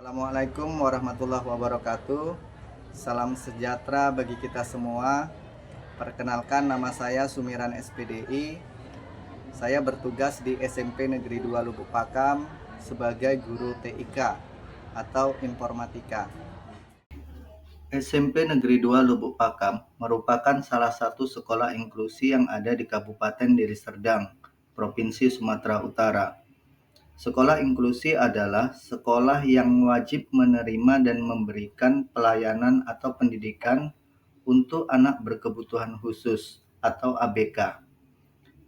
Assalamualaikum warahmatullahi wabarakatuh. Salam sejahtera bagi kita semua. Perkenalkan, nama saya Sumiran SPDI. Saya bertugas di SMP Negeri 2 Lubuk Pakam sebagai guru TIK atau informatika. SMP Negeri 2 Lubuk Pakam merupakan salah satu sekolah inklusi yang ada di Kabupaten Deli Serdang, Provinsi Sumatera Utara. Sekolah inklusi adalah sekolah yang wajib menerima dan memberikan pelayanan atau pendidikan untuk anak berkebutuhan khusus atau ABK.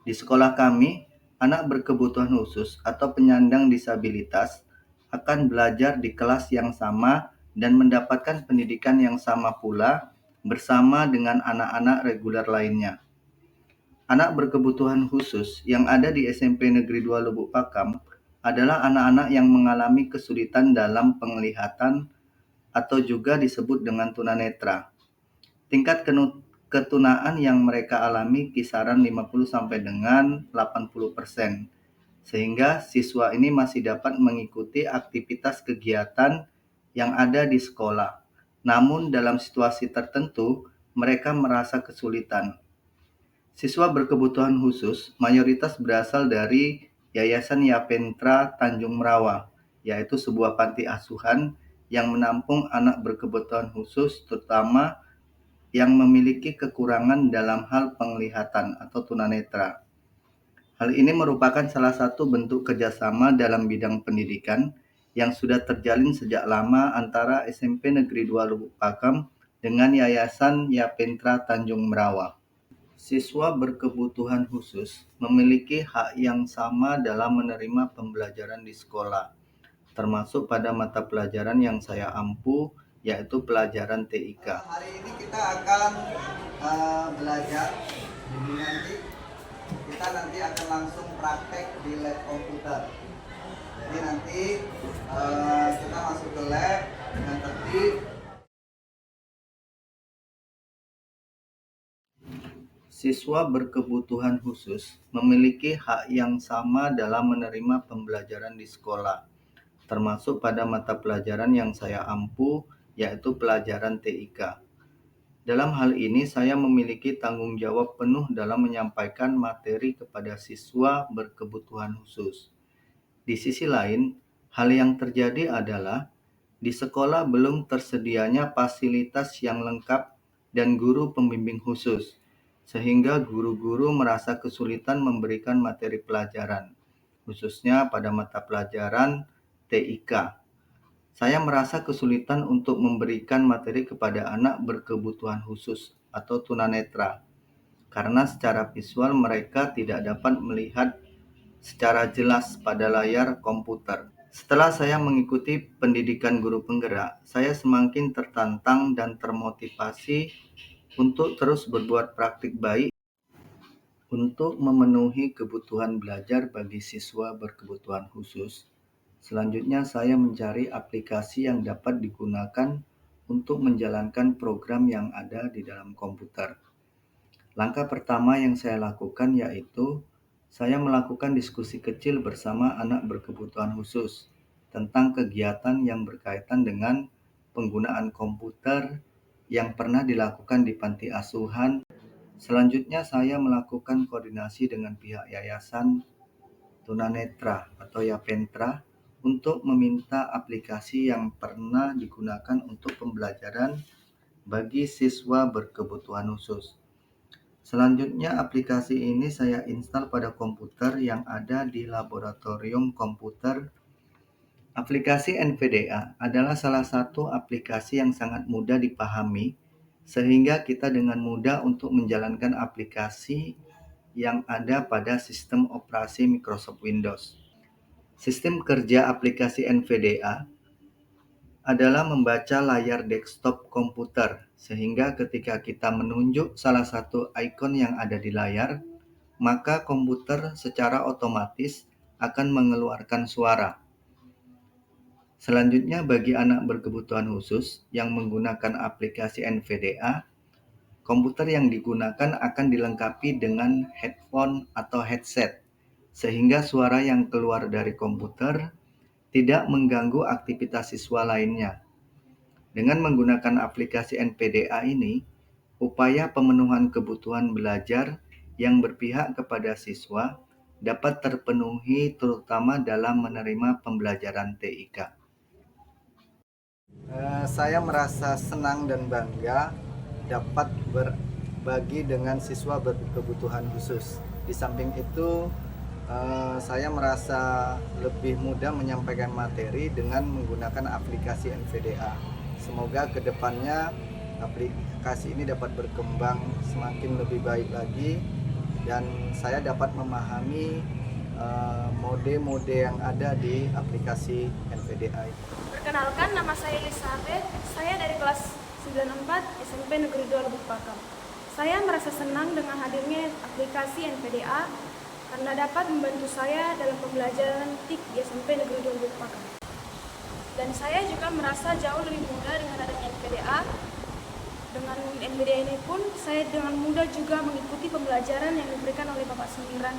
Di sekolah kami, anak berkebutuhan khusus atau penyandang disabilitas akan belajar di kelas yang sama dan mendapatkan pendidikan yang sama pula bersama dengan anak-anak reguler lainnya. Anak berkebutuhan khusus yang ada di SMP Negeri 2 Lubuk Pakam adalah anak-anak yang mengalami kesulitan dalam penglihatan atau juga disebut dengan tunanetra. Tingkat ketunaan yang mereka alami kisaran 50 sampai dengan 80%. Sehingga siswa ini masih dapat mengikuti aktivitas kegiatan yang ada di sekolah. Namun dalam situasi tertentu mereka merasa kesulitan. Siswa berkebutuhan khusus mayoritas berasal dari Yayasan Yapentra Tanjung Merawa, yaitu sebuah panti asuhan yang menampung anak berkebutuhan khusus terutama yang memiliki kekurangan dalam hal penglihatan atau tunanetra. Hal ini merupakan salah satu bentuk kerjasama dalam bidang pendidikan yang sudah terjalin sejak lama antara SMP Negeri 2 Lubuk Pakam dengan Yayasan Yapentra Tanjung Merawa. Siswa berkebutuhan khusus memiliki hak yang sama dalam menerima pembelajaran di sekolah, termasuk pada mata pelajaran yang saya ampu, yaitu pelajaran TIK. Hari ini kita akan belajar, nanti akan langsung praktek di lab komputer. Jadi nanti kita masuk ke lab dengan tertib. Siswa berkebutuhan khusus memiliki hak yang sama dalam menerima pembelajaran di sekolah, termasuk pada mata pelajaran yang saya ampu, yaitu pelajaran TIK. Dalam hal ini, saya memiliki tanggung jawab penuh dalam menyampaikan materi kepada siswa berkebutuhan khusus. Di sisi lain, hal yang terjadi adalah di sekolah belum tersedianya fasilitas yang lengkap dan guru pembimbing khusus, sehingga guru-guru merasa kesulitan memberikan materi pelajaran, khususnya pada mata pelajaran TIK. Saya merasa kesulitan untuk memberikan materi kepada anak berkebutuhan khusus atau tunanetra, karena secara visual mereka tidak dapat melihat secara jelas pada layar komputer. Setelah saya mengikuti pendidikan guru penggerak, saya semakin tertantang dan termotivasi untuk terus berbuat praktik baik untuk memenuhi kebutuhan belajar bagi siswa berkebutuhan khusus. Selanjutnya, saya mencari aplikasi yang dapat digunakan untuk menjalankan program yang ada di dalam komputer. Langkah pertama yang saya lakukan yaitu saya melakukan diskusi kecil bersama anak berkebutuhan khusus tentang kegiatan yang berkaitan dengan penggunaan komputer yang pernah dilakukan di panti asuhan. Selanjutnya, saya melakukan koordinasi dengan pihak Yayasan Tunanetra atau Yapentra untuk meminta aplikasi yang pernah digunakan untuk pembelajaran bagi siswa berkebutuhan khusus. Selanjutnya, aplikasi ini saya install pada komputer yang ada di laboratorium komputer. Aplikasi NVDA adalah salah satu aplikasi yang sangat mudah dipahami, sehingga kita dengan mudah untuk menjalankan aplikasi yang ada pada sistem operasi Microsoft Windows. Sistem kerja aplikasi NVDA adalah membaca layar desktop komputer, sehingga ketika kita menunjuk salah satu ikon yang ada di layar, maka komputer secara otomatis akan mengeluarkan suara. Selanjutnya, bagi anak berkebutuhan khusus yang menggunakan aplikasi NVDA, komputer yang digunakan akan dilengkapi dengan headphone atau headset, sehingga suara yang keluar dari komputer tidak mengganggu aktivitas siswa lainnya. Dengan menggunakan aplikasi NPDA ini, upaya pemenuhan kebutuhan belajar yang berpihak kepada siswa dapat terpenuhi terutama dalam menerima pembelajaran TIK. Saya merasa senang dan bangga dapat berbagi dengan siswa berkebutuhan khusus. Di samping itu, saya merasa lebih mudah menyampaikan materi dengan menggunakan aplikasi NVDA. Semoga kedepannya aplikasi ini dapat berkembang semakin lebih baik lagi dan saya dapat memahami mode-mode yang ada di aplikasi NVDA. Perkenalkan, nama saya Elizabeth. Saya dari kelas 94 SMP Negeri 2 Lubuk Pakam. Saya merasa senang dengan hadirnya aplikasi NPDA karena dapat membantu saya dalam pembelajaran TIK di SMP Negeri 2 Lubuk Pakam. Dan saya juga merasa jauh lebih mudah dengan adanya NPDA. Dengan NPDA ini pun saya dengan mudah juga mengikuti pembelajaran yang diberikan oleh Bapak Sumiran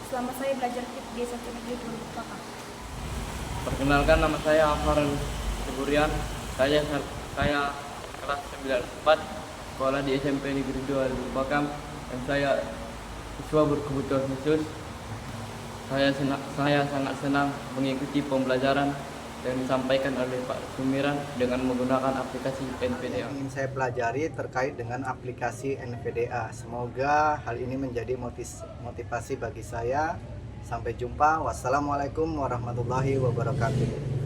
selama saya belajar TIK di SMP Negeri 2 Lubuk Pakam. Perkenalkan, nama saya Afar Seburian. Saya kelas 94 sekolah di SMP Negeri 2 Lubuk Pakam dan saya siswa berkebutuhan khusus. Saya sangat senang mengikuti pembelajaran yang disampaikan oleh Pak Sumiran dengan menggunakan aplikasi NPDA. Yang ingin saya pelajari terkait dengan aplikasi NVDA. Semoga hal ini menjadi motivasi bagi saya. Sampai jumpa. Wassalamualaikum warahmatullahi wabarakatuh.